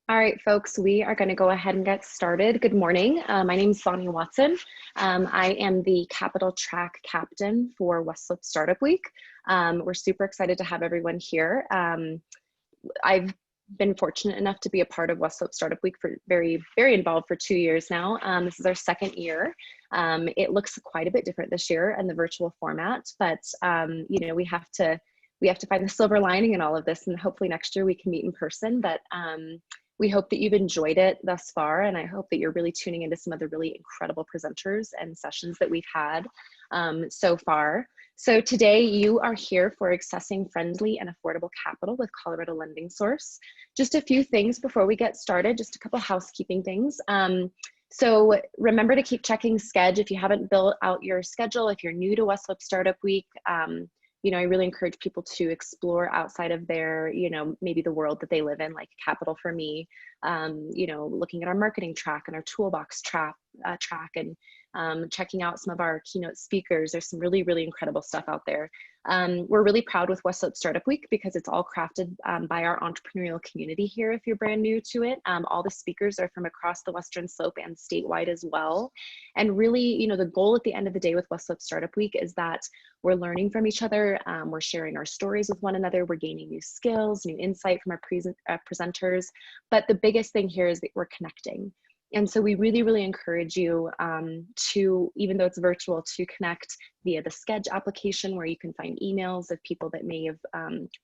All right, folks, we are going to go ahead and get started. Good morning. My name is Sonia Watson. I am the Capital Track Captain for West Slope Startup Week. We're super excited to have everyone here. I've been fortunate enough to be a part of West Slope Startup Week for very involved for 2 years now. This is our second year. It looks quite a bit different this year in the virtual format, but you know, we have to find the silver lining in all of this, and hopefully next year we can meet in person. But we hope that you've enjoyed it thus far, and I hope that you're really tuning into some of the really incredible presenters and sessions that we've had so far. So today you are here for accessing friendly and affordable capital with Colorado Lending Source. Just a few things before we get started, just a couple housekeeping things. So remember to keep checking Sched if you haven't built out your schedule. If you're new to West Slope Startup Week, you know, I really encourage people to explore outside of their, you know, maybe the world that they live in, like Capital for me, you know, looking at our marketing track and our toolbox track and checking out some of our keynote speakers. There's some really incredible stuff out there. We're really proud with West Slope Startup Week because it's all crafted by our entrepreneurial community here. If you're brand new to it, all the speakers are from across the Western Slope and statewide as well. And really, you know, the goal at the end of the day with West Slope Startup Week is that we're learning from each other. We're sharing our stories with one another. We're gaining new skills, new insight from our presenters. But the biggest thing here is that we're connecting. And so we really encourage you to, even though it's virtual, to connect via the Sched application, where you can find emails of people that may have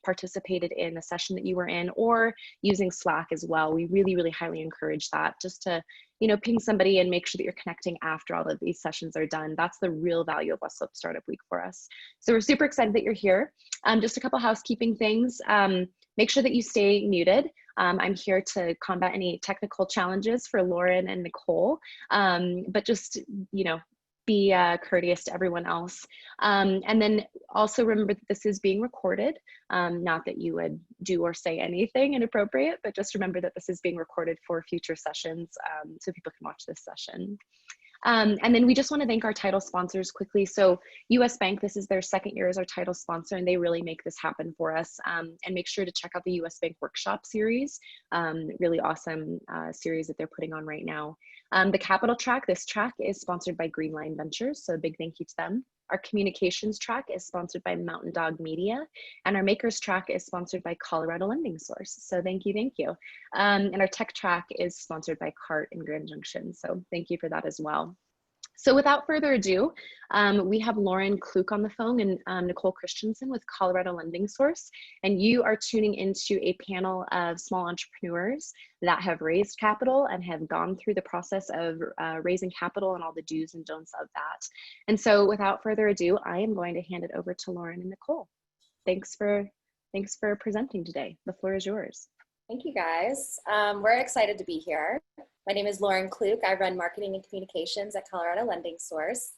participated in the session that you were in, or using Slack as well. We really highly encourage that, just to, you know, ping somebody and make sure that you're connecting after all of these sessions are done. That's the real value of West Slope Startup Week for us. So we're super excited that you're here. Just a couple housekeeping things. Make sure that you stay muted. I'm here to combat any technical challenges for Lauren and Nicole, but just, you know, be courteous to everyone else. And then also remember that this is being recorded. Not that you would do or say anything inappropriate, but just remember that this is being recorded for future sessions, so people can watch this session. And then we just want to thank our title sponsors quickly. So US Bank, this is their second year as our title sponsor, and they really make this happen for us. And make sure to check out the US Bank workshop series, really awesome series that they're putting on right now. The Capital track, this track is sponsored by Greenline Ventures, so a big thank you to them. Our communications track is sponsored by Mountain Dog Media, and our makers track is sponsored by Colorado Lending Source. So thank you. And our tech track is sponsored by CART in Grand Junction. So thank you for that as well. So without further ado, we have Lauren Kluk on the phone and Nicole Christensen with Colorado Lending Source. And you are tuning into a panel of small entrepreneurs that have raised capital and have gone through the process of raising capital and all the do's and don'ts of that. And so without further ado, I am going to hand it over to Lauren and Nicole. Thanks for presenting today. The floor is yours. Thank you, guys. We're excited to be here. My name is Lauren Kluk. I run marketing and communications at Colorado Lending Source.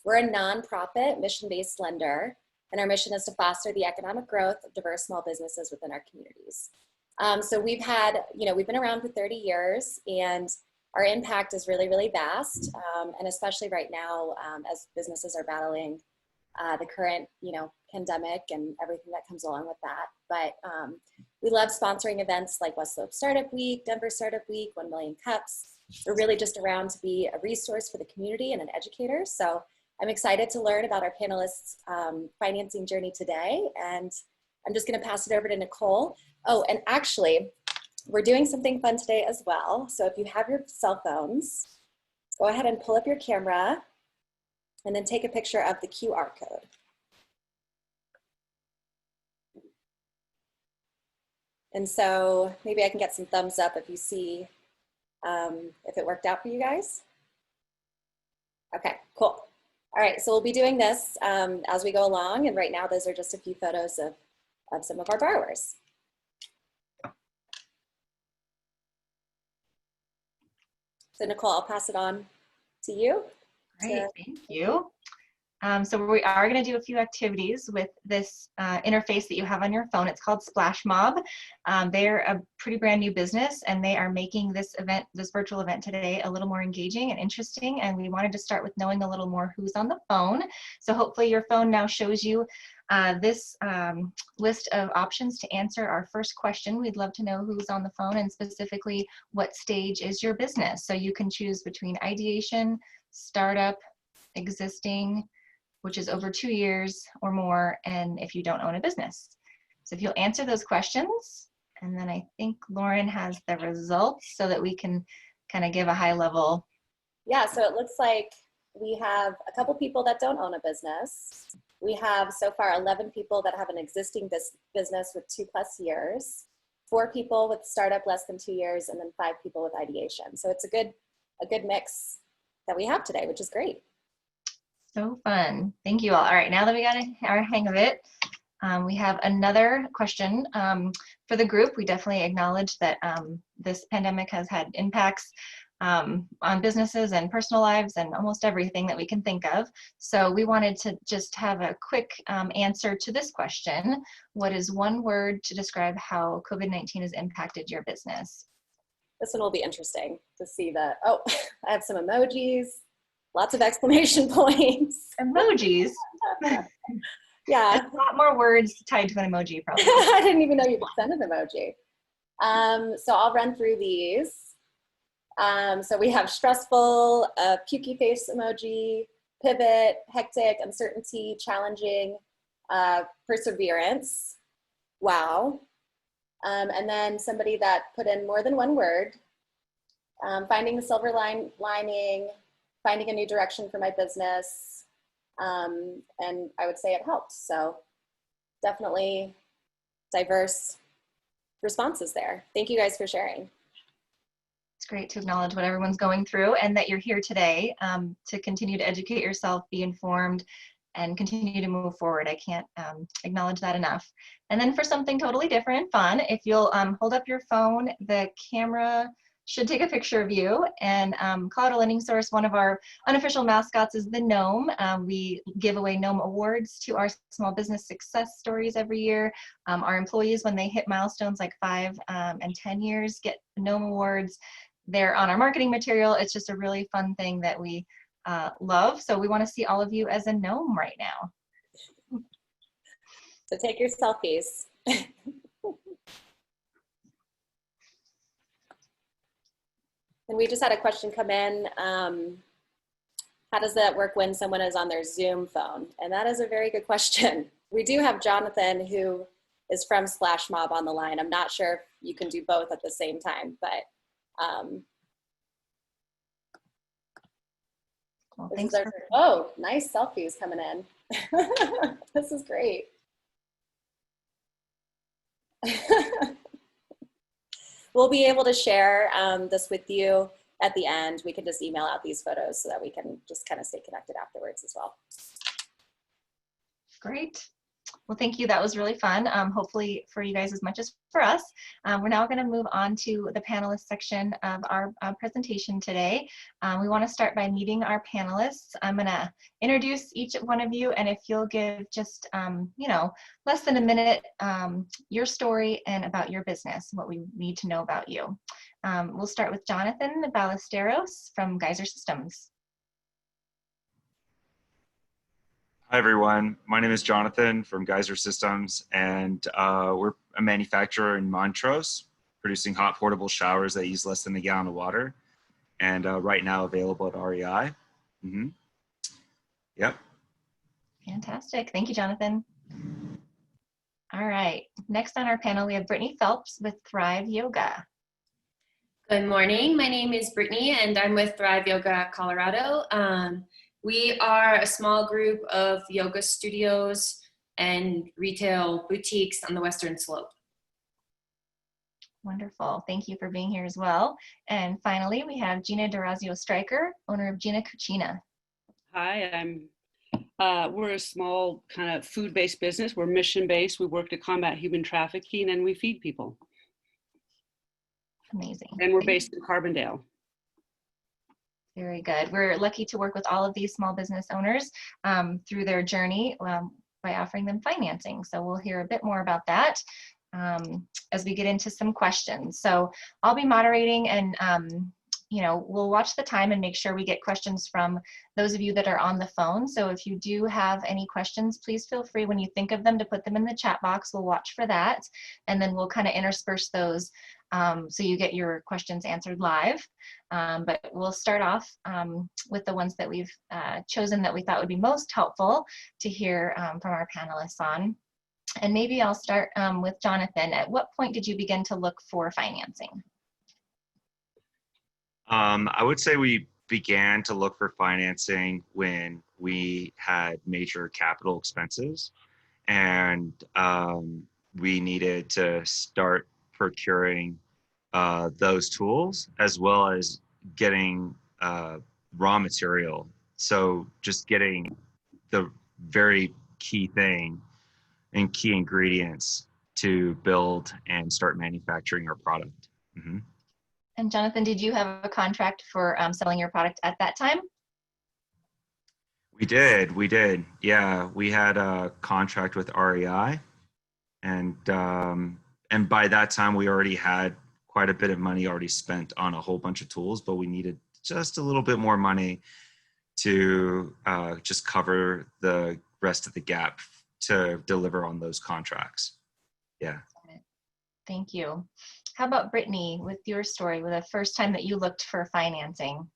We're a nonprofit, mission-based lender, and our mission is to foster the economic growth of diverse small businesses within our communities. So we've been around for 30 years, and our impact is really vast, and especially right now as businesses are battling the current, pandemic and everything that comes along with that. But we love sponsoring events like West Slope Startup Week, Denver Startup Week, 1 Million Cups. We're really just around to be a resource for the community and an educator. So I'm excited to learn about our panelists' financing journey today. And I'm just gonna pass it over to Nicole. Oh, and actually, we're doing something fun today as well. So if you have your cell phones, go ahead and pull up your camera and then take a picture of the QR code. And so maybe I can get some thumbs up if you see if it worked out for you guys. Okay, cool. All right, so we'll be doing this as we go along. And right now, those are just a few photos of some of our borrowers. So Nicole, I'll pass it on to you. Great, thank you. So we are going to do a few activities with this interface that you have on your phone. It's called Splash Mob. They're a pretty brand new business, and they are making this event, this virtual event today, a little more engaging and interesting. And we wanted to start with knowing a little more who's on the phone. So hopefully your phone now shows you this list of options to answer our first question. We'd love to know who's on the phone and specifically what stage is your business. So you can choose between ideation, startup, existing, which is over 2 years or more, and if you don't own a business. So if you'll answer those questions, and then I think Lauren has the results so that we can kind of give a high level. Yeah, so it looks like we have a couple people that don't own a business. We have so far 11 people that have an existing business with 2+ years, 4 people with startup less than 2 years, and then 5 people with ideation. So it's a good mix that we have today, which is great. So fun. Thank you all. All right, now that we got our hang of it, we have another question for the group. We definitely acknowledge that this pandemic has had impacts on businesses and personal lives and almost everything that we can think of. So we wanted to just have a quick answer to this question. What is one word to describe how COVID-19 has impacted your business? This one will be interesting to see the, oh, I have some emojis. Lots of exclamation points. Emojis? Yeah. There's a lot more words tied to an emoji, probably. I didn't even know you could send an emoji. So I'll run through these. So we have stressful, pukey face emoji, pivot, hectic, uncertainty, challenging, perseverance, wow. And then somebody that put in more than one word, finding the silver lining, finding a new direction for my business, and I would say it helped. So definitely diverse responses there. Thank you guys for sharing. It's great to acknowledge what everyone's going through and that you're here today to continue to educate yourself, be informed, and continue to move forward. I can't acknowledge that enough. And then for something totally different, fun, if you'll hold up your phone, the camera should take a picture of you. And Colorado Lending Source, one of our unofficial mascots is the gnome. We give away gnome awards to our small business success stories every year. Our employees, when they hit milestones like 5 and 10 years, get gnome awards. They're on our marketing material. It's just a really fun thing that we love. So we want to see all of you as a gnome right now. So take your selfies. And we just had a question come in. How does that work when someone is on their Zoom phone? And that is a very good question. We do have Jonathan, who is from Splash Mob, on the line. I'm not sure if you can do both at the same time, but well, this is our, oh, nice selfies coming in. This is great. We'll be able to share this with you at the end. We can just email out these photos so that we can just kind of stay connected afterwards as well. Great. Well, thank you. That was really fun. Hopefully for you guys as much as for us. We're now going to move on to the panelist section of our presentation today. We want to start by meeting our panelists. I'm going to introduce each one of you, and if you'll give just, you know, less than a minute, your story and about your business, what we need to know about you. We'll start with Jonathan Ballesteros from Geyser Systems. Hi everyone, my name is Jonathan from Geyser Systems, and we're a manufacturer in Montrose, producing hot portable showers that use less than a gallon of water, and right now available at REI. Yep. Fantastic, thank you, Jonathan. All right, next on our panel we have Brittany Phelps with Thrive Yoga. Good morning, my name is Brittany and I'm with Thrive Yoga Colorado. We are a small group of yoga studios and retail boutiques on the Western Slope. Wonderful. Thank you for being here as well. And finally, we have Gina D'Orazio Stryker, owner of Gina Cucina. Hi, we're a small kind of food-based business. We're mission-based. We work to combat human trafficking and we feed people. Amazing. And we're based in Carbondale. Very good. We're lucky to work with all of these small business owners through their journey by offering them financing. So we'll hear a bit more about that as we get into some questions. So I'll be moderating, and we'll watch the time and make sure we get questions from those of you that are on the phone. So if you do have any questions, please feel free when you think of them to put them in the chat box. We'll watch for that, and then we'll kind of intersperse those so you get your questions answered live. But we'll start off with the ones that we've chosen that we thought would be most helpful to hear from our panelists on. And maybe I'll start with Jonathan. At what point did you begin to look for financing? I would say we began to look for financing when we had major capital expenses, and we needed to start procuring those tools, as well as getting raw material. So just getting the very key thing and key ingredients to build and start manufacturing our product. Mm-hmm. And Jonathan, did you have a contract for selling your product at that time? We did. Yeah, we had a contract with REI, and by that time we already had quite a bit of money already spent on a whole bunch of tools, but we needed just a little bit more money to just cover the rest of the gap to deliver on those contracts. Yeah. Thank you. How about Brittany, with your story, with the first time that you looked for financing?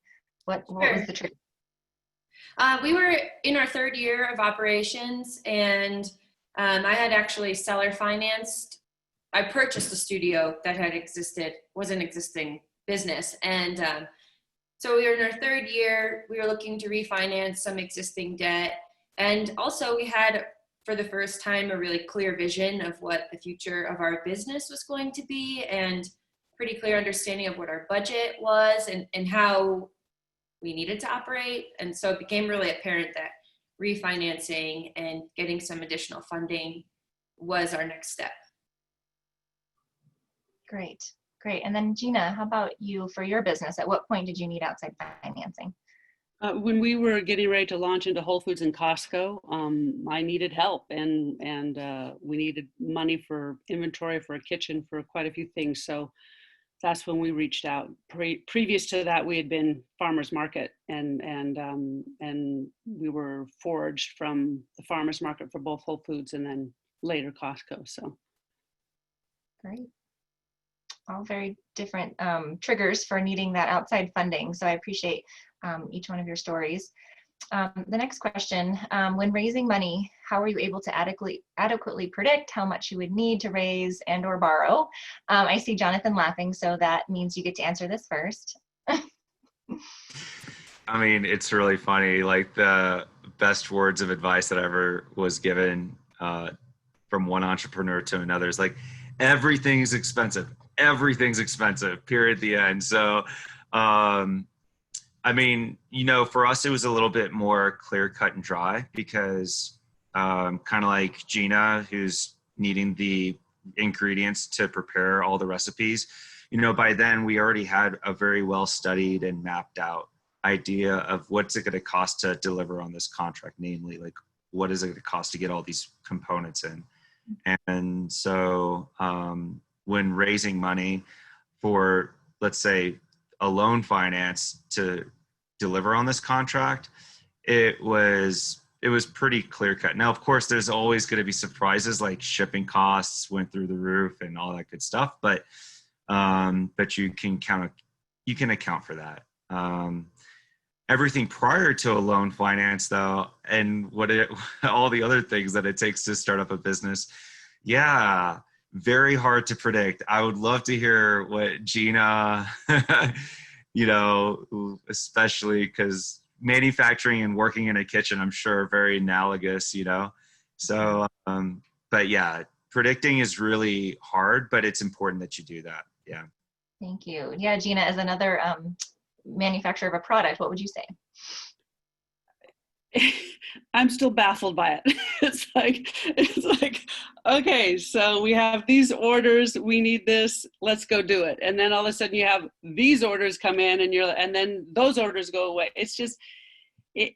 What was the trick? We were in our third year of operations, and I had actually seller financed. I purchased a studio that was an existing business. And so we were in our third year. We were looking to refinance some existing debt. And also we had, for the first time, a really clear vision of what the future of our business was going to be, and pretty clear understanding of what our budget was and how we needed to operate. And so it became really apparent that refinancing and getting some additional funding was our next step. Great. And then Gina, how about you for your business? At what point did you need outside financing? When we were getting ready to launch into Whole Foods and Costco, I needed help, and we needed money for inventory, for a kitchen, for quite a few things. So that's when we reached out. Previous to that, we had been farmers market, and we were foraged from the farmers market for both Whole Foods and then later Costco. So great. All very different triggers for needing that outside funding. So I appreciate each one of your stories. The next question, when raising money, how are you able to adequately predict how much you would need to raise and or borrow? I see Jonathan laughing, so that means you get to answer this first. I mean, it's really funny. Like, the best words of advice that I ever was given from one entrepreneur to another is like, everything's expensive, period, the end. So, I mean, for us, it was a little bit more clear cut and dry, because kind of like Gina, who's needing the ingredients to prepare all the recipes, by then we already had a very well studied and mapped out idea of what's it going to cost to deliver on this contract, namely, like, what is it going to cost to get all these components in. And so when raising money for, let's say, a loan finance to deliver on this contract, it was pretty clear cut. Now, of course, there's always going to be surprises, like shipping costs went through the roof and all that good stuff, but you can account for that. Everything prior to a loan finance, though, and all the other things that it takes to start up a business, yeah, very hard to predict. I would love to hear what Gina, especially because manufacturing and working in a kitchen, I'm sure, are very analogous, So, but yeah, predicting is really hard, but it's important that you do that. Yeah. Thank you. Yeah, Gina, as another manufacturer of a product, what would you say? I'm still baffled by it. It's like, okay, so we have these orders, we need this, let's go do it. And then all of a sudden you have these orders come in and then those orders go away. It's just, it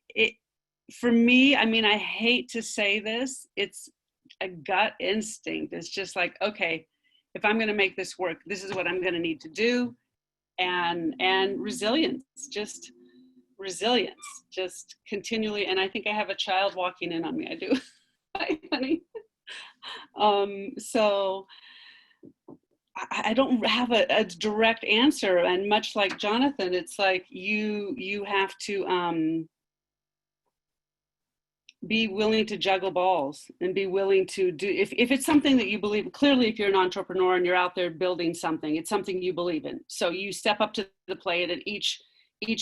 for me, I mean, I hate to say this, it's a gut instinct. It's just like, okay, if I'm going to make this work, this is what I'm going to need to do. And resilience, just continually. And I think I have a child walking in on me. I do. Hi, honey. So I don't have a direct answer. And much like Jonathan, it's like you have to be willing to juggle balls and be willing to do, if it's something that you believe, clearly if you're an entrepreneur and you're out there building something, it's something you believe in. So you step up to the plate, and each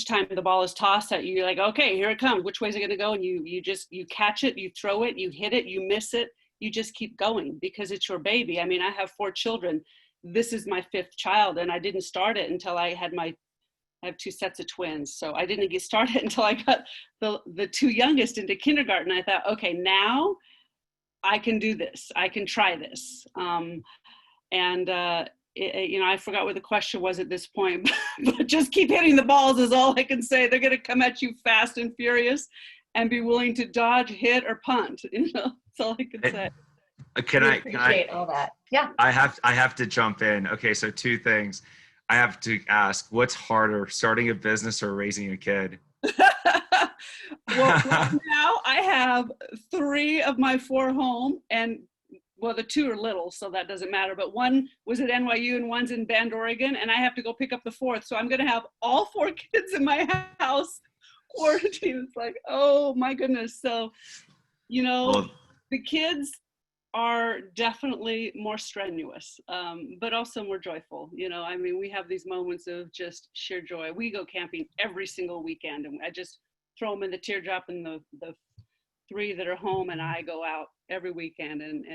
time the ball is tossed at you, you're like, okay, here it comes. Which way is it going to go? And you catch it, you throw it, you hit it, you miss it. You just keep going because it's your baby. I mean, I have 4 children. This is my 5th child, and I didn't start it until I have 2 sets of twins. So I didn't get started until I got the 2 youngest into kindergarten. I thought, okay, now I can do this. I can try this. I forgot what the question was at this point, but just keep hitting the balls is all I can say. They're going to come at you fast and furious, and be willing to dodge, hit, or punt. That's all I can say. Can I appreciate all that? Yeah. I have to jump in. Okay, so 2 things. I have to ask, what's harder, starting a business or raising a kid? Well, right now I have 3 of my 4 home, and well, the 2 are little, so that doesn't matter. But one was at NYU and one's in Bend, Oregon, and I have to go pick up the 4th. So I'm going to have all 4 kids in my house quarantined. It's like, oh my goodness. So, well, the kids are definitely more strenuous, but also more joyful. I mean, we have these moments of just sheer joy. We go camping every single weekend, and I just throw them in the teardrop, and the 3 that are home and I go out every weekend, and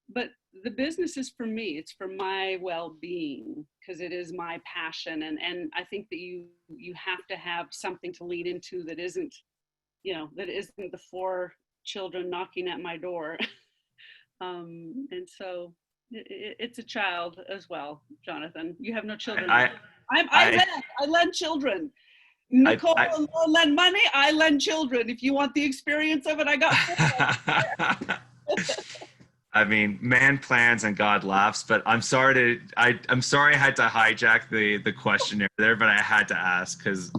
but the business is for me. It's for my well-being, because it is my passion. And I think that you have to have something to lead into that isn't the 4 children knocking at my door. And so it's a child as well. Jonathan, you have no children. I lend children. Nicole lend money. I lend children. If you want the experience of it, I got. I mean, man plans and God laughs, but I'm sorry I had to hijack the questionnaire there, but I had to ask, because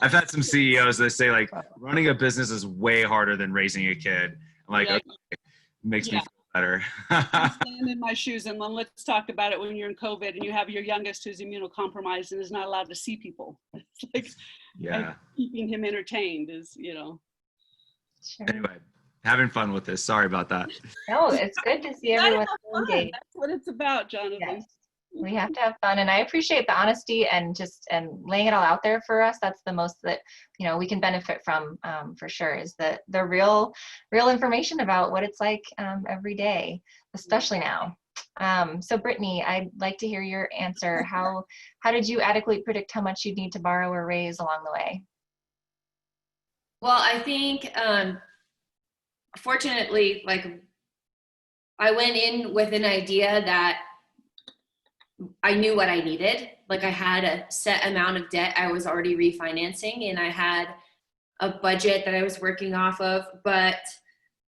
I've had some CEOs that say, like, running a business is way harder than raising a kid. I'm like, okay, it makes me feel better. Stand in my shoes, and then let's talk about it when you're in COVID and you have your youngest who's immunocompromised and is not allowed to see people. It's like, keeping him entertained is, Sure. Anyway, having fun with this. Sorry about that. No, it's good to see everyone engaged. That's what it's about, Jonathan. Yes. We have to have fun, and I appreciate the honesty and laying it all out there for us. That's the most that we can benefit from, for sure, is the real information about what it's like every day, especially now. So Brittany, I'd like to hear your answer. How did you adequately predict how much you'd need to borrow or raise along the way? Well, I think fortunately, like, I went in with an idea that I knew what I needed. Like, I had a set amount of debt I was already refinancing, and I had a budget that I was working off of. But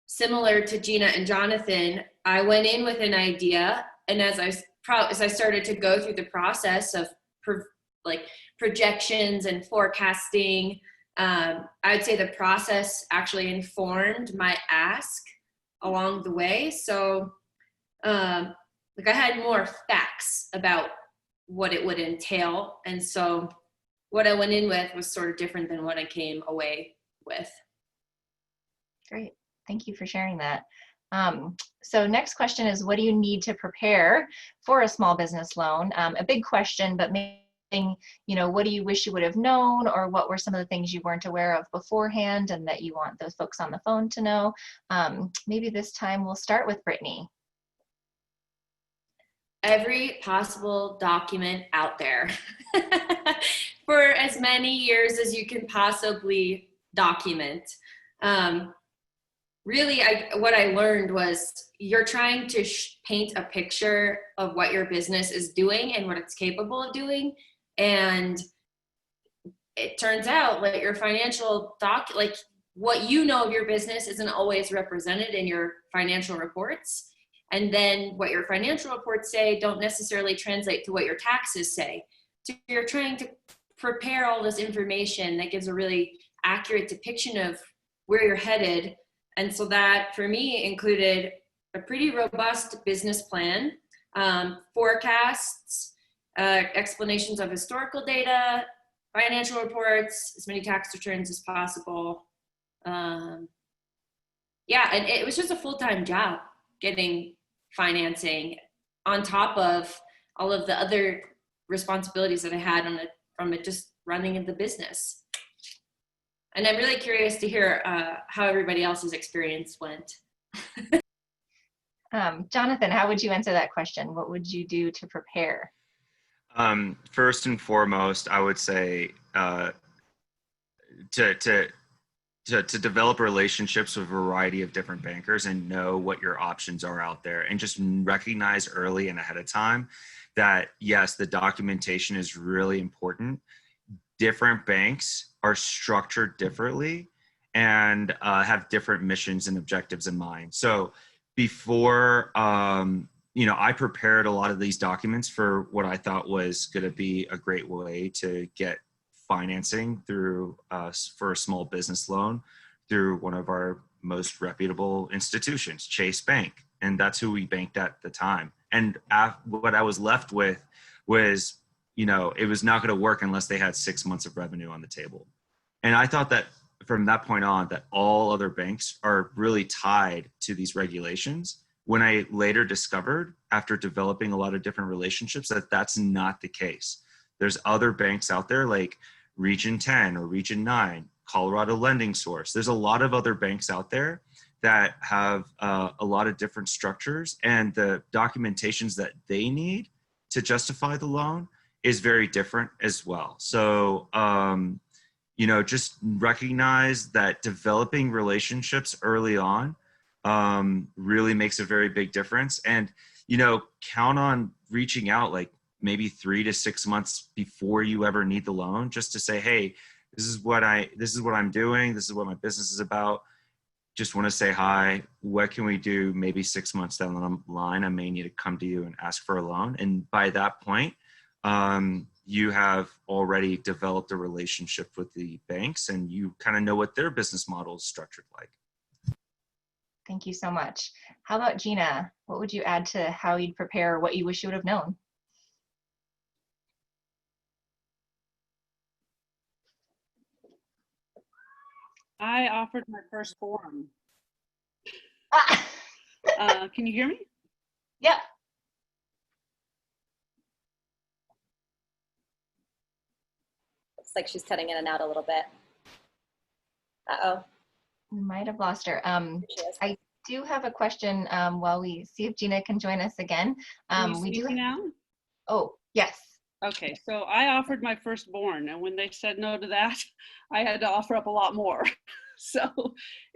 similar to Gina and Jonathan, I went in with an idea, and as I started to go through the process of projections and forecasting, I'd say the process actually informed my ask along the way. So I had more facts about what it would entail. And so what I went in with was sort of different than what I came away with. Great. Thank you for sharing that. So next question is, what do you need to prepare for a small business loan? A big question, but maybe, what do you wish you would have known, or what were some of the things you weren't aware of beforehand and that you want those folks on the phone to know? Maybe this time we'll start with Brittany. Every possible document out there for as many years as you can possibly document. Really, what I learned was you're trying to paint a picture of what your business is doing and what it's capable of doing. And it turns out that your financial like what you know of your business isn't always represented in your financial reports. And then what your financial reports say don't necessarily translate to what your taxes say. So you're trying to prepare all this information that gives a really accurate depiction of where you're headed. And so that for me included a pretty robust business plan, forecasts, explanations of historical data, financial reports, as many tax returns as possible. Yeah, and it was just a full-time job getting financing on top of all of the other responsibilities that I had from it just running the business. And I'm really curious to hear how everybody else's experience went. Jonathan, how would you answer that question? What would you do to prepare? First and foremost, I would say to develop relationships with a variety of different bankers and know what your options are out there, and just recognize early and ahead of time that yes, the documentation is really important. Different banks are structured differently and have different missions and objectives in mind. So before, I prepared a lot of these documents for what I thought was going to be a great way to get financing through for a small business loan through one of our most reputable institutions, Chase Bank. And that's who we banked at the time. And what I was left with was, it was not going to work unless they had 6 months of revenue on the table. And I thought that from that point on, that all other banks are really tied to these regulations. When I later discovered, after developing a lot of different relationships, that that's not the case. There's other banks out there like Region 10 or Region 9, Colorado Lending Source. There's a lot of other banks out there that have a lot of different structures, and the documentations that they need to justify the loan is very different as well. So, just recognize that developing relationships early on really makes a very big difference. And, count on reaching out like maybe 3 to 6 months before you ever need the loan, just to say, hey, this is what I'm doing. This is what my business is about. Just want to say hi. What can we do? Maybe 6 months down the line, I may need to come to you and ask for a loan. And by that point, you have already developed a relationship with the banks, and you kind of know what their business model is structured like. Thank you so much. How about Gina? What would you add to how you'd prepare, what you wish you would have known? I offered my first form. Can you hear me? Yep. Looks like she's cutting in and out a little bit. Uh-oh. We might have lost her. I do have a question while we see if Gina can join us again. We do now? Oh, yes. Okay, so I offered my firstborn, and when they said no to that, I had to offer up a lot more. So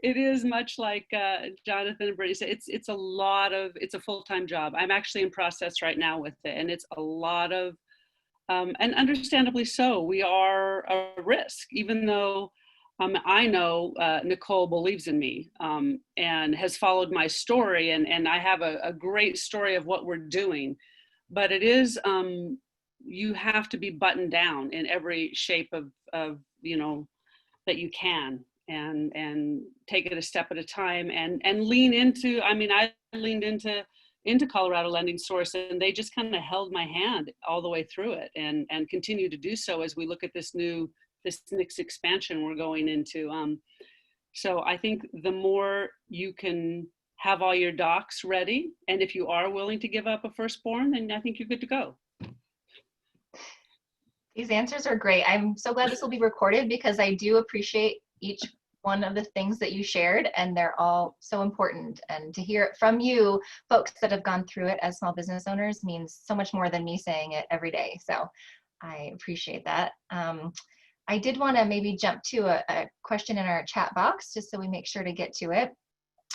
it is much like Jonathan and Brittany said, it's a full-time job. I'm actually in process right now with it, and it's a lot of, and understandably so, we are a risk, even though I know Nicole believes in me and has followed my story, and I have a great story of what we're doing, but it is, you have to be buttoned down in every shape of that you can, and take it a step at a time, and lean into, I leaned into Colorado Lending Source, and they just kind of held my hand all the way through it, and continue to do so as we look at this next expansion we're going into. So I think the more you can have all your docs ready, and if you are willing to give up a firstborn, then I think you're good to go. These answers are great. I'm so glad this will be recorded, because I do appreciate each one of the things that you shared, and they're all so important. And to hear it from you, folks that have gone through it as small business owners, means so much more than me saying it every day. So I appreciate that. I did want to maybe jump to a question in our chat box, just so we make sure to get to it.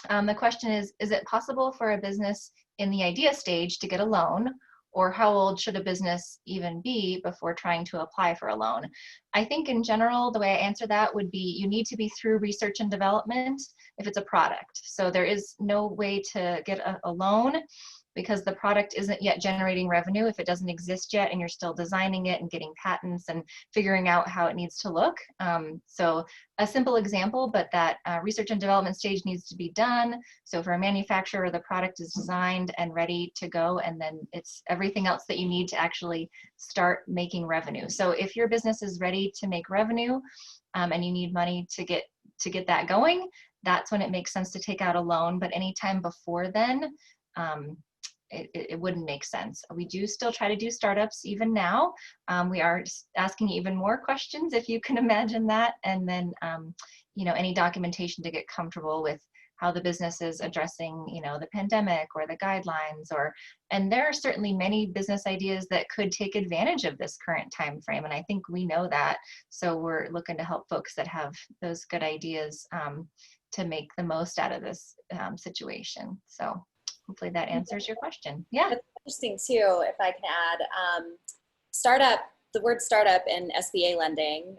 The question is it possible for a business in the idea stage to get a loan, or how old should a business even be before trying to apply for a loan? I think in general, the way I answer that would be you need to be through research and development if it's a product. So there is no way to get a loan because the product isn't yet generating revenue if it doesn't exist yet and you're still designing it and getting patents and figuring out how it needs to look. So a simple example, but that research and development stage needs to be done. So for a manufacturer, the product is designed and ready to go, and then it's everything else that you need to actually start making revenue. So if your business is ready to make revenue and you need money to get that going, that's when it makes sense to take out a loan. But anytime before then, it wouldn't make sense. We do still try to do startups even now. We are asking even more questions, if you can imagine that. And then, any documentation to get comfortable with how the business is addressing, the pandemic or the guidelines, and there are certainly many business ideas that could take advantage of this current time frame. And I think we know that. So we're looking to help folks that have those good ideas to make the most out of this situation. So hopefully that answers your question. Yeah. That's interesting too, if I can add, the word startup in SBA lending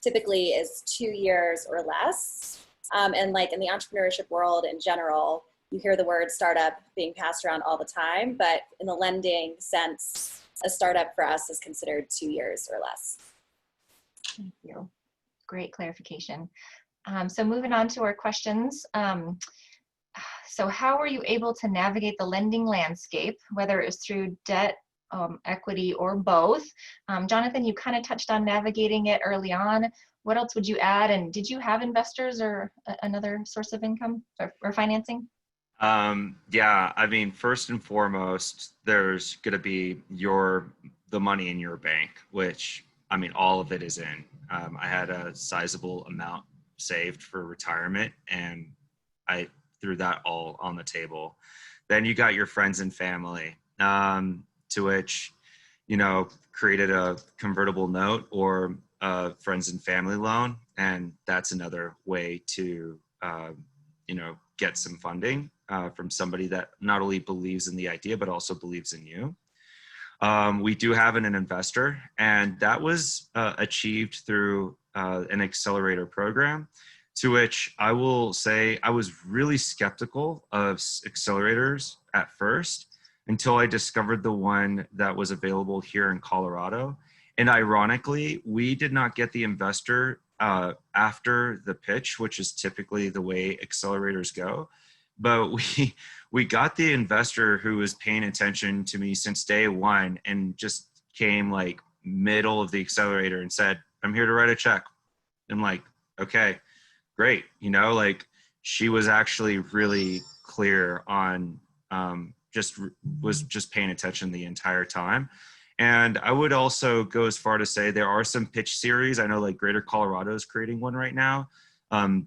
typically is 2 years or less. And like in the entrepreneurship world in general, you hear the word startup being passed around all the time, but in the lending sense, a startup for us is considered 2 years or less. Thank you. Great clarification. So moving on to our questions. So how were you able to navigate the lending landscape, whether it was through debt, equity, or both? Jonathan, you kind of touched on navigating it early on. What else would you add? And did you have investors or another source of income or financing? Yeah, I mean, first and foremost, there's going to be the money in your bank, which, I mean, all of it is in. I had a sizable amount saved for retirement, and I threw that all on the table. Then you got your friends and family, to which, created a convertible note or a friends and family loan. And that's another way to, get some funding from somebody that not only believes in the idea, but also believes in you. We do have an investor, and that was achieved through an accelerator program, to which I will say I was really skeptical of accelerators at first until I discovered the one that was available here in Colorado. And ironically, we did not get the investor after the pitch, which is typically the way accelerators go. But we got the investor who was paying attention to me since day one and just came like middle of the accelerator and said, "I'm here to write a check." I'm like, okay, great. She was actually really clear on was just paying attention the entire time. And I would also go as far to say there are some pitch series. I know like Greater Colorado is creating one right now.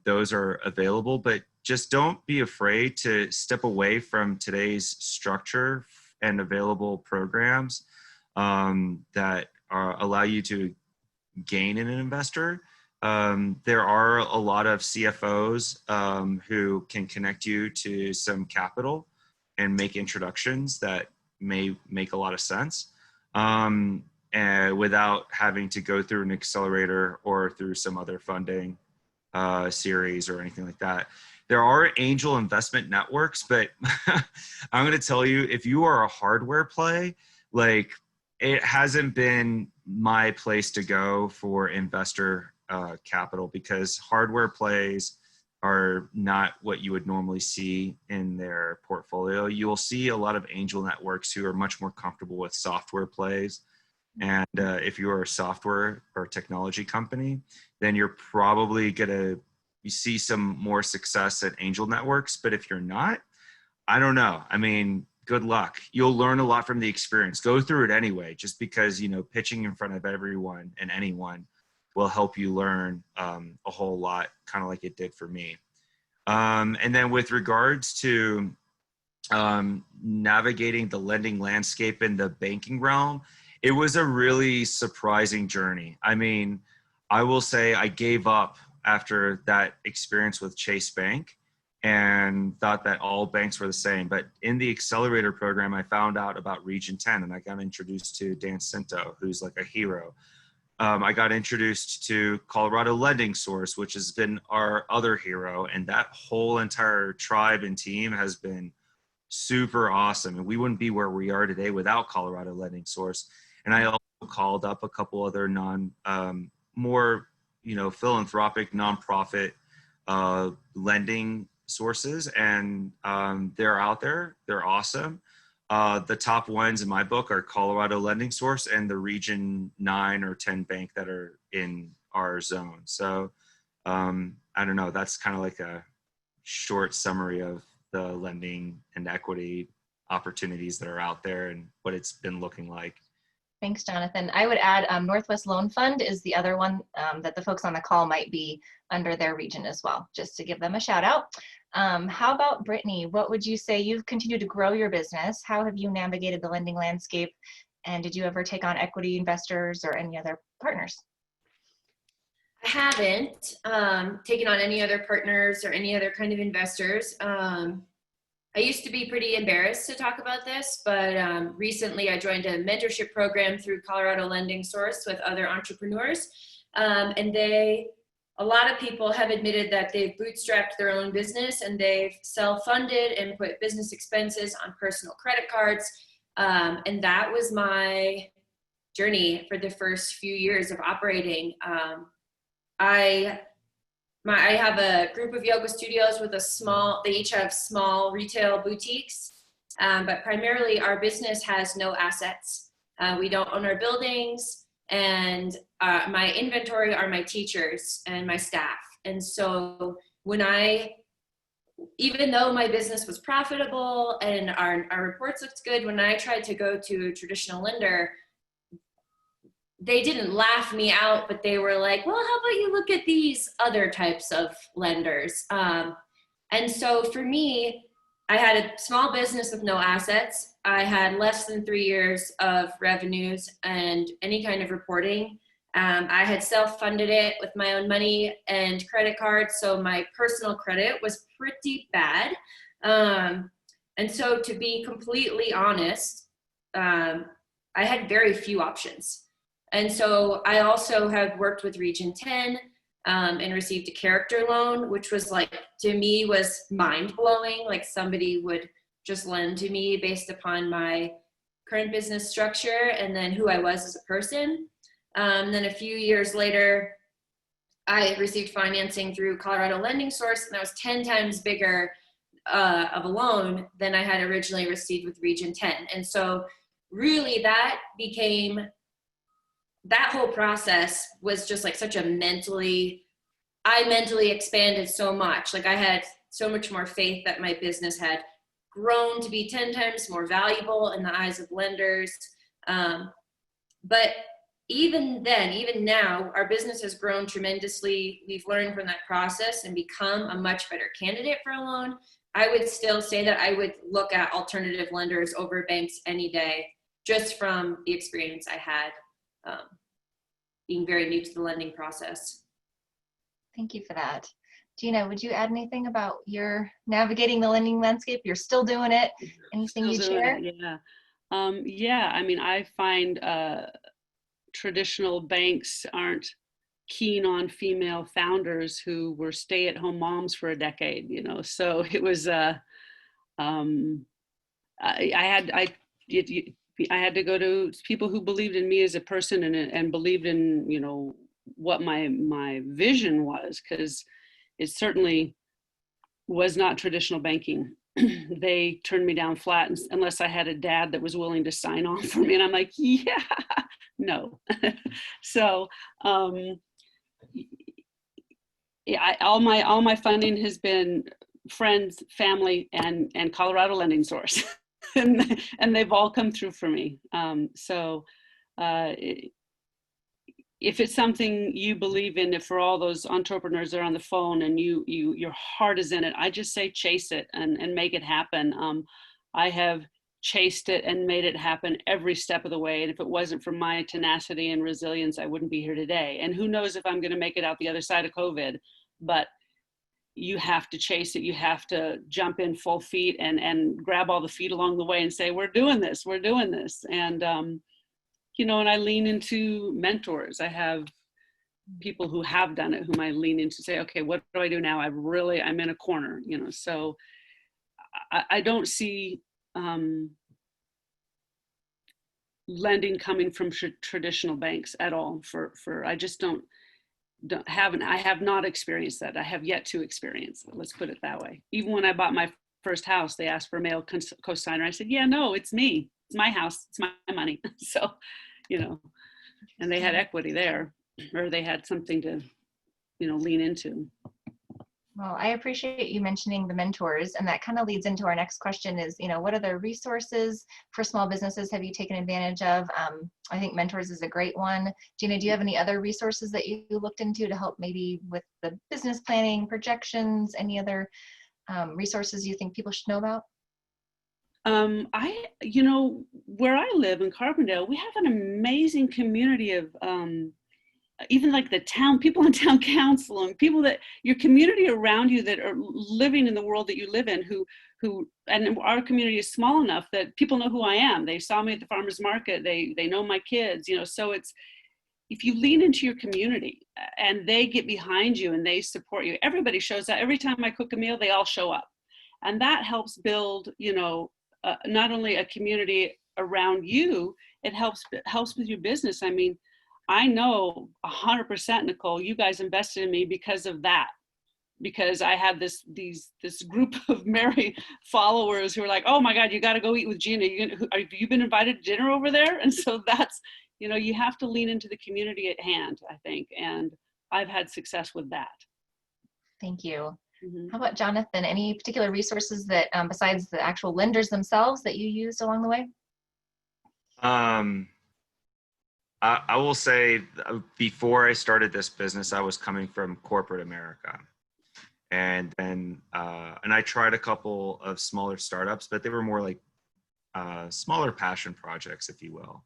Those are available, but just don't be afraid to step away from today's structure and available programs that allow you to gain an investor. There are a lot of CFOs who can connect you to some capital and make introductions that may make a lot of sense and without having to go through an accelerator or through some other funding series or anything like that. There are angel investment networks, but I'm going to tell you, if you are a hardware play, like it hasn't been my place to go for investor capital, because hardware plays are not what you would normally see in their portfolio. You will see a lot of angel networks who are much more comfortable with software plays. And if you are a software or technology company, then you're probably going to see some more success at angel networks. But if you're not, I don't know. I mean, good luck. You'll learn a lot from the experience. Go through it anyway, just because, pitching in front of everyone and anyone will help you learn a whole lot, kind of like it did for me. And then with regards to navigating the lending landscape in the banking realm, it was a really surprising journey. I mean, I will say I gave up after that experience with Chase Bank and thought that all banks were the same. But in the accelerator program, I found out about Region 10 and I got introduced to Dan Cinto, who's like a hero. I got introduced to Colorado Lending Source, which has been our other hero. And that whole entire tribe and team has been super awesome. And we wouldn't be where we are today without Colorado Lending Source. And I also called up a couple other more, philanthropic nonprofit lending sources, and they're out there. They're awesome. The top ones in my book are Colorado Lending Source and the Region 9 or 10 bank that are in our zone. So I don't know. That's kind of like a short summary of the lending and equity opportunities that are out there and what it's been looking like. Thanks, Jonathan. I would add Northwest Loan Fund is the other one that the folks on the call might be under their region as well, just to give them a shout out. How about Brittany? What would you say? You've continued to grow your business. How have you navigated the lending landscape? And did you ever take on equity investors or any other partners? I haven't taken on any other partners or any other kind of investors. I used to be pretty embarrassed to talk about this, but recently I joined a mentorship program through Colorado Lending Source with other entrepreneurs. And a lot of people have admitted that they've bootstrapped their own business and they've self-funded and put business expenses on personal credit cards. And that was my journey for the first few years of operating. I have a group of yoga studios with they each have small retail boutiques, but primarily our business has no assets. We don't own our buildings, and my inventory are my teachers and my staff. And so even though my business was profitable and our reports looked good, when I tried to go to a traditional lender, they didn't laugh me out, but they were like, well, how about you look at these other types of lenders? And so for me, I had a small business with no assets. I had less than 3 years of revenues and any kind of reporting. I had self-funded it with my own money and credit cards, so my personal credit was pretty bad. And so to be completely honest, I had very few options. And so I also have worked with Region 10 and received a character loan, which was to me was mind blowing. Like somebody would just lend to me based upon my current business structure and then who I was as a person. Then a few years later, I received financing through Colorado Lending Source, and that was 10 times bigger of a loan than I had originally received with Region 10. And so really that whole process was just such a I mentally expanded so much. I had so much more faith that my business had grown to be 10 times more valuable in the eyes of lenders. But even now, our business has grown tremendously. We've learned from that process and become a much better candidate for a loan. I would still say that I would look at alternative lenders over banks any day, just from the experience I had. Being very new to the lending process. Thank you for that. Gina, would you add anything about your navigating the lending landscape? You're still doing it. Anything you'd share? Yeah. I mean, I find traditional banks aren't keen on female founders who were stay-at-home moms for a decade, so it was I had to go to people who believed in me as a person and believed in, what my vision was, because it certainly was not traditional banking. They turned me down flat unless I had a dad that was willing to sign on for me. And I'm like, yeah, no. So all my funding has been friends, family, and Colorado Lending Source. and they've all come through for me. If it's something you believe in, if for all those entrepreneurs that are on the phone and your heart is in it, I just say chase it and make it happen. I have chased it and made it happen every step of the way. And if it wasn't for my tenacity and resilience, I wouldn't be here today. And who knows if I'm going to make it out the other side of COVID, but you have to chase it. You have to jump in full feet and grab all the feet along the way and say, we're doing this, we're doing this. And, you know, and I lean into mentors. I have people who have done it, whom I lean into, say, okay, what do I do now? I'm in a corner, you know. So I don't see lending coming from traditional banks at all. I just I have not experienced that. I have yet to experience it. Let's put it that way. Even when I bought my first house, they asked for a male co-signer. I said, yeah, no, it's me. It's my house. It's my money. So, you know, and they had equity there, or they had something to, you know, lean into. Well, I appreciate you mentioning the mentors, and that kind of leads into our next question is, you know, what other resources for small businesses have you taken advantage of? I think mentors is a great one. Gina, do you have any other resources that you looked into to help maybe with the business planning, projections, any other resources you think people should know about? You know, where I live in Carbondale, we have an amazing community of even like the town, people on town council and people that your community around you that are living in the world that you live in, and our community is small enough that people know who I am. They saw me at the farmer's market. They know my kids, you know, so if you lean into your community and they get behind you and they support you, everybody shows up. Every time I cook a meal, they all show up. And that helps build, you know, not only a community around you, it helps with your business. I mean, I know 100%, Nicole, you guys invested in me because of that. Because I had this group of Mary followers who are like, oh my God, you got to go eat with Gina. Have you been invited to dinner over there? And so that's, you know, you have to lean into the community at hand, I think. And I've had success with that. Thank you. Mm-hmm. How about Jonathan? Any particular resources that, besides the actual lenders themselves, that you used along the way? I will say before I started this business, I was coming from corporate America. And then, and I tried a couple of smaller startups, but they were more like smaller passion projects, if you will.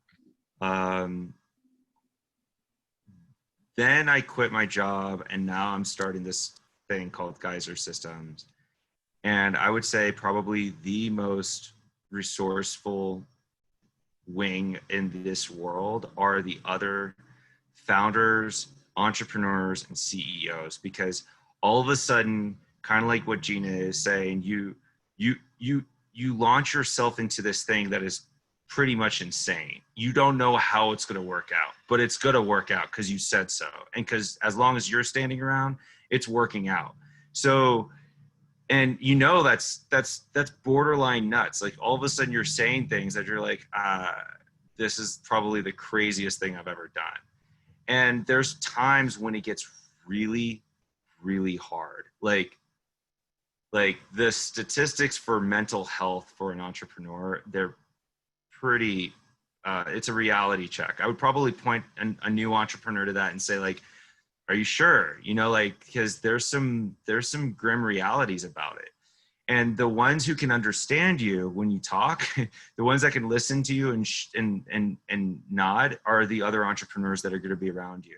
Then I quit my job and now I'm starting this thing called Geyser Systems. And I would say probably the most resourceful wing in this world are the other founders, entrepreneurs, and CEOs, because all of a sudden, kind of like what Gina is saying, you launch yourself into this thing that is pretty much insane. You don't know how it's going to work out, but it's going to work out because you said so. And because as long as you're standing around, it's working out. So, and you know, that's borderline nuts. Like all of a sudden you're saying things that you're like, this is probably the craziest thing I've ever done. And there's times when it gets really, really hard. Like the statistics for mental health for an entrepreneur, they're pretty, it's a reality check. I would probably point a new entrepreneur to that and say, like, are you sure? You know, like, because there's some grim realities about it. And the ones who can understand you when you talk, the ones that can listen to you and nod are the other entrepreneurs that are going to be around you.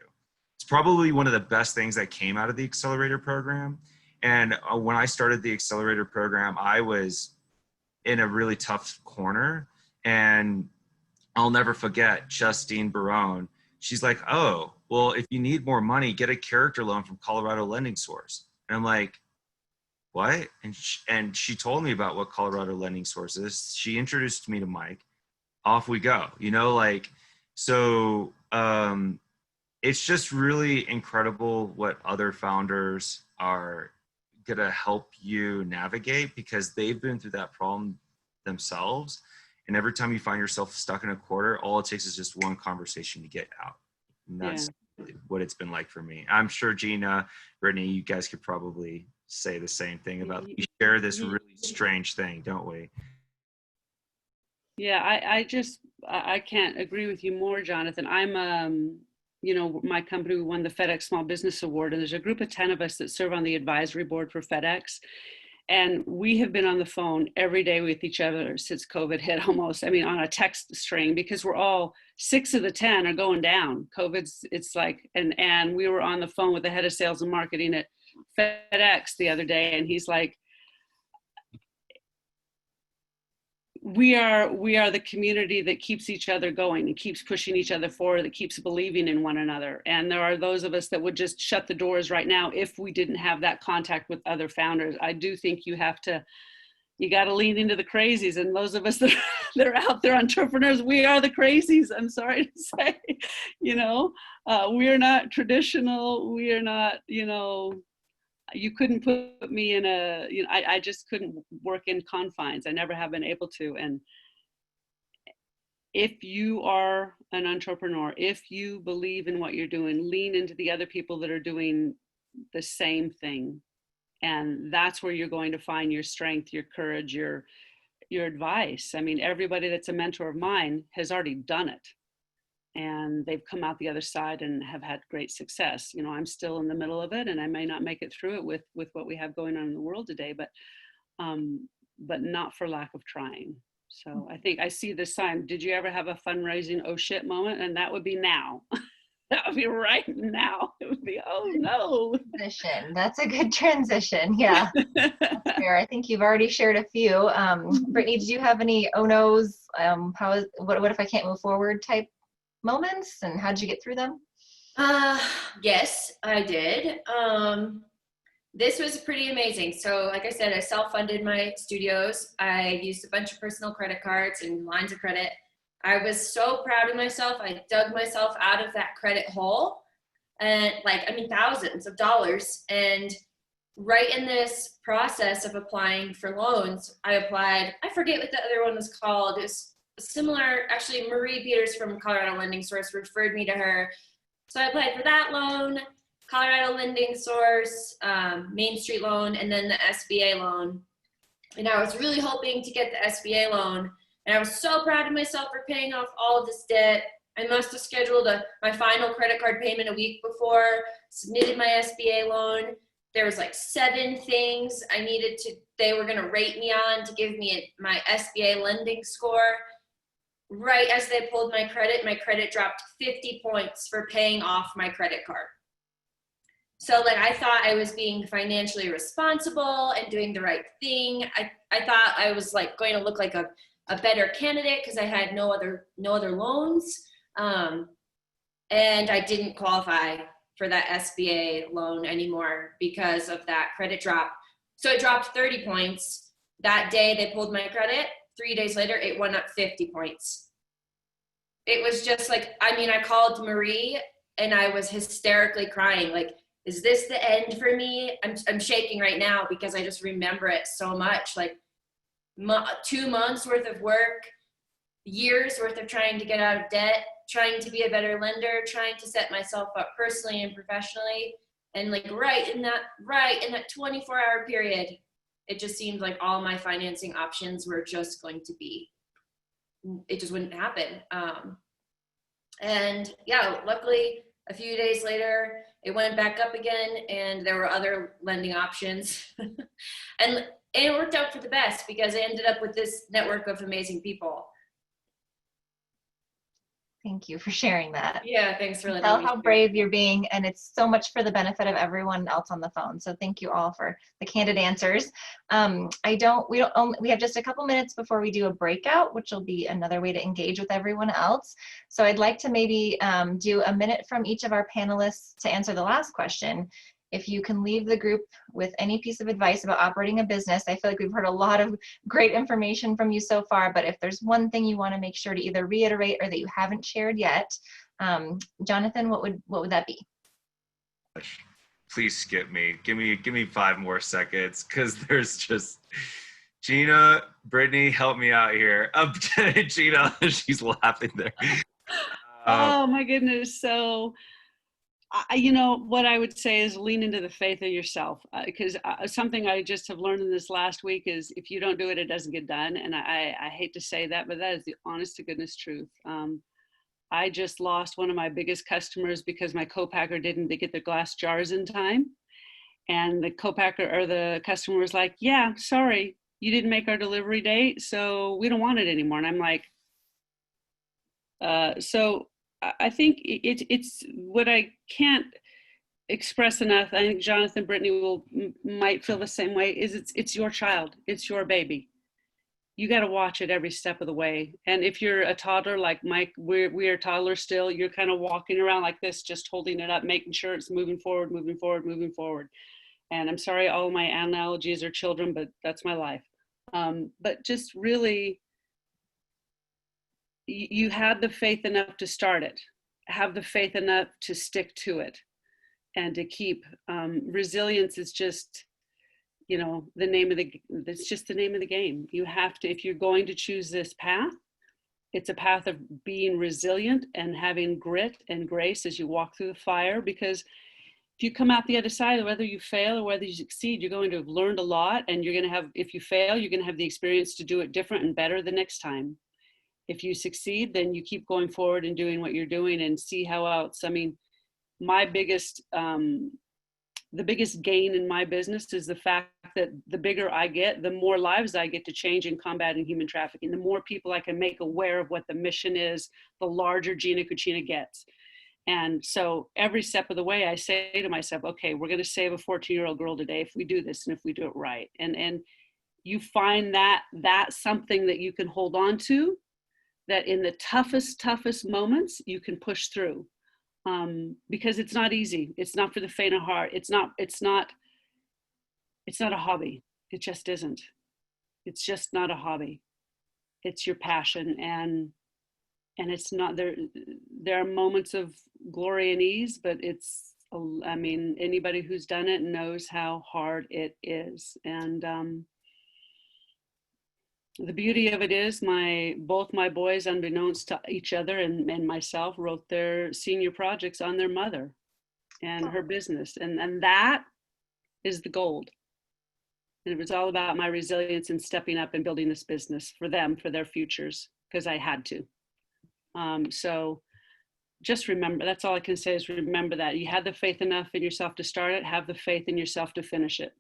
It's probably one of the best things that came out of the accelerator program. And when I started the accelerator program, I was in a really tough corner. And I'll never forget Justine Barone. She's like, oh, well, if you need more money, get a character loan from Colorado Lending Source. And I'm like, what? And she told me about what Colorado Lending Source is. She introduced me to Mike. Off we go. You know, like, so it's just really incredible what other founders are going to help you navigate, because they've been through that problem themselves. And every time you find yourself stuck in a quarter, all it takes is just one conversation to get out. And that's what it's been like for me. I'm sure Gina, Brittany, you guys could probably say the same thing about, we share this really strange thing, don't we? Yeah, I can't agree with you more, Jonathan. I'm, you know, my company won the FedEx Small Business Award, and there's a group of 10 of us that serve on the advisory board for FedEx. And we have been on the phone every day with each other since COVID hit almost. I mean, on a text string, because we're all 6 of the 10 are going down. It's like, and we were on the phone with the head of sales and marketing at FedEx the other day, and he's like, we are the community that keeps each other going and keeps pushing each other forward, that keeps believing in one another. And there are those of us that would just shut the doors right now if we didn't have that contact with other founders. I do think you got to lean into the crazies. And those of us that are out there, entrepreneurs, we are the crazies. I'm sorry to say, we are not traditional. We are not, you couldn't put me in I just couldn't work in confines. I never have been able to. And if you are an entrepreneur, if you believe in what you're doing, lean into the other people that are doing the same thing. And that's where you're going to find your strength, your courage, your advice. I mean, everybody that's a mentor of mine has already done it. And they've come out the other side and have had great success. I'm still in the middle of it, and I may not make it through it with what we have going on in the world today, but not for lack of trying. So I think I see this sign. Did you ever have a fundraising oh shit moment? And that would be now. That would be right now. It would be, oh no. Transition. That's a good transition. Yeah. That's fair. I think you've already shared a few. Brittany, did you have any oh no's? What if I can't move forward type moments, and how did you get through them? Yes, I did. This was pretty amazing. So like I said, I self-funded my studios. I used a bunch of personal credit cards and lines of credit. I was so proud of myself. I dug myself out of that credit hole, and thousands of dollars. And right in this process of applying for loans, I applied, I forget what the other one was called. It's similar, actually, Marie Peters from Colorado Lending Source referred me to her. So I applied for that loan, Colorado Lending Source, Main Street loan, and then the SBA loan. And I was really hoping to get the SBA loan. And I was so proud of myself for paying off all of this debt. I must have scheduled my final credit card payment a week before, submitted my SBA loan. There was 7 things they were gonna rate me on to give me my SBA lending score. Right as they pulled my credit dropped 50 points for paying off my credit card. So I thought I was being financially responsible and doing the right thing. I thought I was going to look like a better candidate because I had no other loans. And I didn't qualify for that SBA loan anymore because of that credit drop. So it dropped 30 points. That day they pulled my credit. 3 days later, it went up 50 points. It was just I called Marie and I was hysterically crying. Is this the end for me? I'm shaking right now because I just remember it so much. 2 months worth of work, years worth of trying to get out of debt, trying to be a better lender, trying to set myself up personally and professionally. And right in that 24-hour period, it just seemed like all my financing options were just going to be, it just wouldn't happen. And yeah, luckily a few days later, it went back up again and there were other lending options. and it worked out for the best because I ended up with this network of amazing people. Thank you for sharing that. Yeah, thanks for letting me tell how share. brave you're being, and it's so much for the benefit of everyone else on the phone. So thank you all for the candid answers. We have just a couple minutes before we do a breakout, which will be another way to engage with everyone else. So I'd like to maybe do a minute from each of our panelists to answer the last question. If you can leave the group with any piece of advice about operating a business, I feel like we've heard a lot of great information from you so far, but if there's one thing you want to make sure to either reiterate or that you haven't shared yet, Jonathan, what would that be? Please skip me. Give me 5 more seconds because there's just Gina, Brittany, help me out here. Gina, she's laughing there. Oh my goodness. So what I would say is lean into the faith of yourself, because something I just have learned in this last week is if you don't do it, it doesn't get done. And I hate to say that, but that is the honest to goodness truth. I just lost one of my biggest customers because my co-packer didn't get their glass jars in time. And the co-packer or the customer was like, yeah, sorry, you didn't make our delivery date, so we don't want it anymore. And I'm like, so I think it's what I can't express enough. I think Jonathan, Brittany might feel the same way. Is it's your child, it's your baby. You got to watch it every step of the way. And if you're a toddler like Mike, we are toddlers still. You're kind of walking around like this, just holding it up, making sure it's moving forward, moving forward, moving forward. And I'm sorry, all my analogies are children, but that's my life. But just really, you had the faith enough to start it, have the faith enough to stick to it, and to keep. Resilience is just, it's just the name of the game. You have to, if you're going to choose this path, it's a path of being resilient and having grit and grace as you walk through the fire, because if you come out the other side, whether you fail or whether you succeed, you're going to have learned a lot, and you're going to have, if you fail, you're going to have the experience to do it different and better the next time. If you succeed, then you keep going forward and doing what you're doing and see how else. I mean, my biggest, the biggest gain in my business is the fact that the bigger I get, the more lives I get to change in combating human trafficking. The more people I can make aware of what the mission is, the larger Gina Cucina gets. And so every step of the way, I say to myself, okay, we're going to save a 14-year-old girl today if we do this and if we do it right. And you find that that's something that you can hold on to, that in the toughest moments, you can push through. Because it's not easy. It's not for the faint of heart. It's not a hobby. It just isn't. It's just not a hobby. It's your passion, and it's not there. There are moments of glory and ease, but I mean, anybody who's done it knows how hard it is. And the beauty of it is both my boys, unbeknownst to each other and myself, wrote their senior projects on their mother and her business. And that is the gold. And it was all about my resilience and stepping up and building this business for them, for their futures, because I had to. So just remember, that's all I can say is remember that. You had the faith enough in yourself to start it, have the faith in yourself to finish it.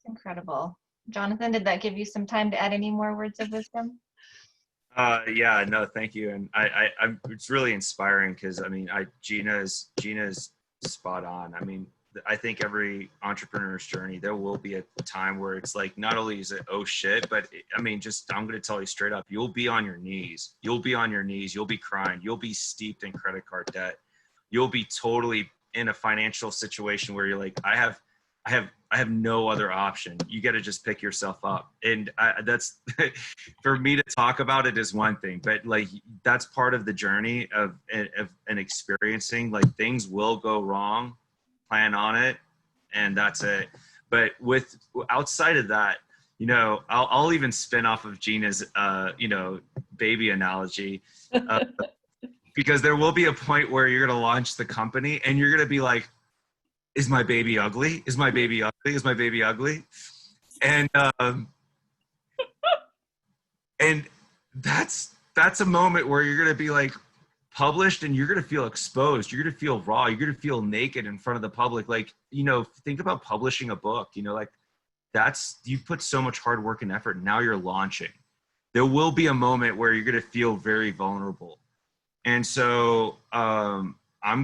Incredible. Jonathan, did that give you some time to add any more words of wisdom? Yeah, no, thank you. And it's really inspiring because I mean, Gina's spot on. I mean, I think every entrepreneur's journey, there will be a time where it's like, not only is it, oh shit, but I mean, I'm going to tell you straight up, you'll be on your knees. You'll be on your knees. You'll be crying. You'll be steeped in credit card debt. You'll be totally in a financial situation where you're like, I have no other option. You got to just pick yourself up. And that's for me to talk about it is one thing, but like, that's part of the journey of an experiencing, like, things will go wrong, plan on it, and that's it. But outside of that, I'll even spin off of Gina's, baby analogy, because there will be a point where you're going to launch the company and you're going to be like, is my baby ugly? Is my baby ugly? Is my baby ugly? And and that's a moment where you're gonna be like published and you're gonna feel exposed. You're gonna feel raw. You're gonna feel naked in front of the public. Like, think about publishing a book. Like, you put so much hard work and effort. And now you're launching. There will be a moment where you're gonna feel very vulnerable. And so I'm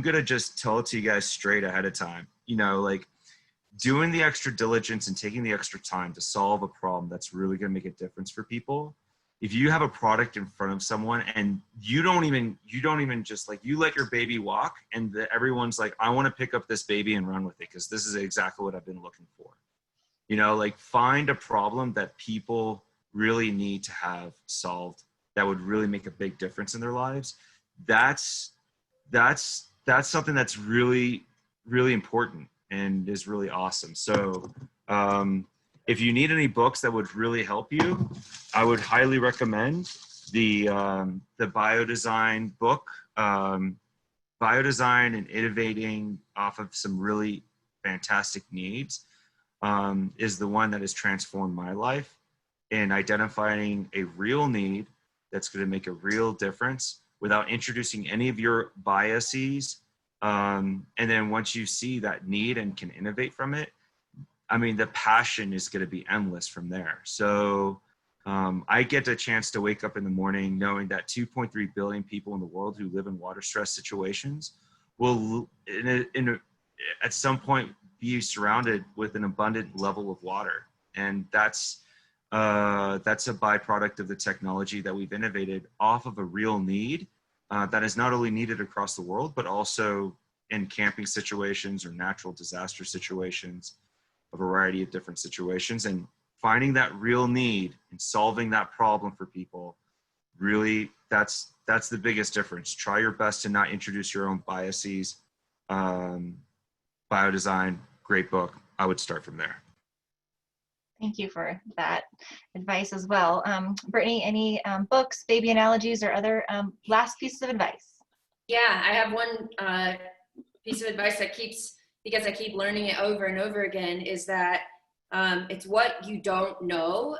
gonna just tell it to you guys straight ahead of time. Like, doing the extra diligence and taking the extra time to solve a problem that's really going to make a difference for people. If you have a product in front of someone and you don't even just, like, you let your baby walk and everyone's like, I want to pick up this baby and run with it because this is exactly what I've been looking for. Like, find a problem that people really need to have solved that would really make a big difference in their lives. That's something that's really, really important and is really awesome. So if you need any books that would really help you, I would highly recommend the biodesign book, Biodesign and Innovating Off of Some Really Fantastic Needs, is the one that has transformed my life in identifying a real need that's going to make a real difference without introducing any of your biases And then once you see that need and can innovate from it, I mean, the passion is going to be endless from there. So I get a chance to wake up in the morning knowing that 2.3 billion people in the world who live in water stress situations will, at some point, be surrounded with an abundant level of water. And that's a byproduct of the technology that we've innovated off of a real need that is not only needed across the world, but also in camping situations or natural disaster situations, a variety of different situations. And finding that real need and solving that problem for people, really, that's the biggest difference. Try your best to not introduce your own biases. Biodesign, great book. I would start from there. Thank you for that advice as well. Brittany, any books, baby analogies, or other last pieces of advice? Yeah, I have one piece of advice that because I keep learning it over and over again, is that it's what you don't know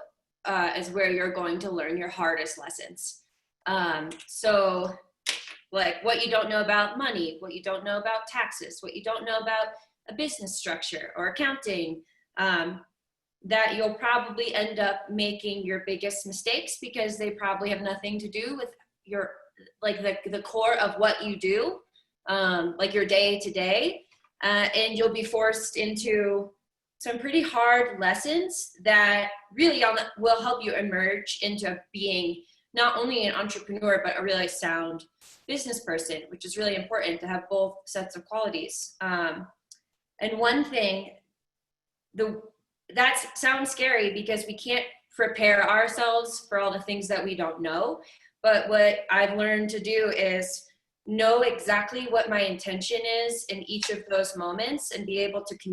is where you're going to learn your hardest lessons. So like what you don't know about money, what you don't know about taxes, what you don't know about a business structure or accounting, that you'll probably end up making your biggest mistakes because they probably have nothing to do with your, like the core of what you do, like your day to day. And you'll be forced into some pretty hard lessons that really will help you emerge into being not only an entrepreneur, but a really sound business person, which is really important to have both sets of qualities. And one thing, that sounds scary because we can't prepare ourselves for all the things that we don't know. But what I've learned to do is know exactly what my intention is in each of those moments and be able to communicate